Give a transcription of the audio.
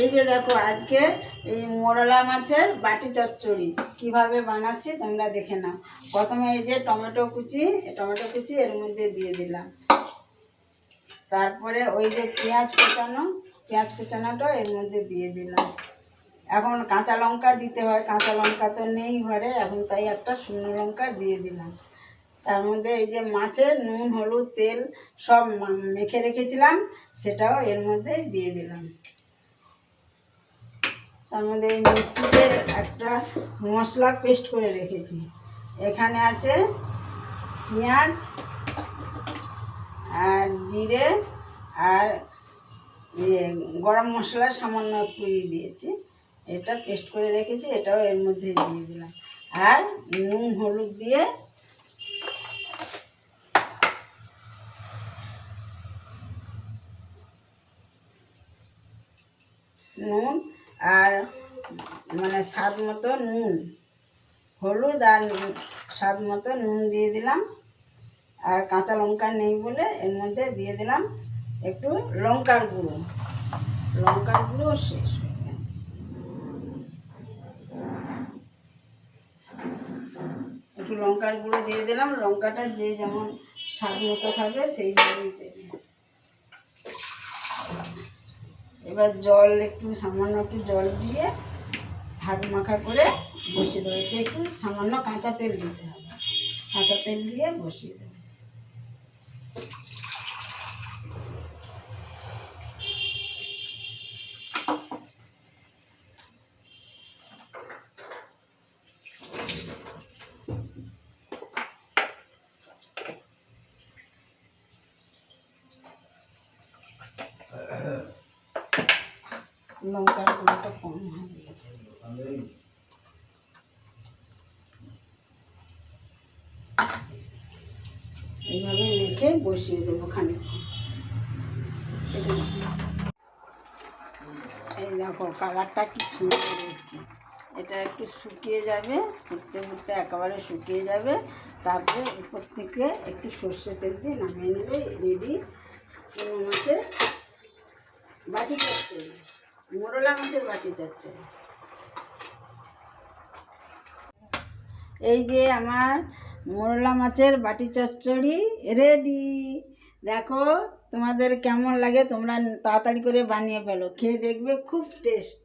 এই যে দেখো আজকে এই মোরলা মাছের বাটি চচ্চড়ি কিভাবে বানাচ্ছি তোমরা দেখে নাও। প্রথমে এই যে টমেটো কুচি এর মধ্যে দিয়ে দিলাম। তারপরে ওই যে পেঁয়াজ কুচানোটা এর মধ্যে দিয়ে দিলাম। এখন কাঁচা লঙ্কা দিতে হয়, কাঁচা লঙ্কা তো নেই ঘরে, এখন তাই একটা শুকনো লঙ্কা দিয়ে দিলাম। তার মধ্যে এই যে মাছের নুন হলুদ তেল সব মেখে রেখেছিলাম সেটাও এর মধ্যে দিয়ে দিলাম। তার মধ্যে এই মিক্সিতে একটা মশলা পেস্ট করে রেখেছি। এখানে আছে পেঁয়াজ আর জিরে আর গরম মশলা সামান্য পুড়িয়ে দিয়েছি, এটা পেস্ট করে রেখেছি, এটাও এর মধ্যে দিয়ে দিলাম। আর নুন হলুদ দিয়ে নুন আর মানে স্বাদ মতো নুন হলুদ আর স্বাদ মতো নুন দিয়ে দিলাম। আর কাঁচা লঙ্কা নেই বলে এর মধ্যে দিয়ে দিলাম একটু লঙ্কার গুঁড়ো শেষ হয়ে গেছে। একটু লঙ্কার গুঁড়ো দিয়ে দিলাম, লঙ্কাটা যে যেমন স্বাদ মতো খাবে সেইভাবেই দেবে। এবার সামান্য একটু জল দিয়ে হাত মাখা করে বসিয়ে দেবো। এতে একটু সামান্য কাঁচা তেল দিতে হবে, কাঁচা তেল দিয়ে বসিয়ে দেবো। লঙ্কার গুঁড়োটা কম হয়ে গেছে, এইভাবে রেখে বসিয়ে দেবো খানিকক্ষণ। এই দেখো কালারটা কি সুন্দর এসছে। এটা একটু শুকিয়ে যাবে, ফুটতে ফুটতে একেবারে শুকিয়ে যাবে। তারপরে উপর থেকে একটু সর্ষে তেল দিয়ে নামিয়ে নেবে। রেডি চুনো মাছের বাটি চচ্চড়ি, মোরলা মাছের বাটি চচ্চড়ি। এই যে আমার মোরলা মাছের বাটি চচ্চড়ি রেডি। দেখো তোমাদের কেমন লাগে, তোমরা তাড়াতাড়ি করে বানিয়ে ফেলো, খেয়ে দেখবে খুব টেস্ট।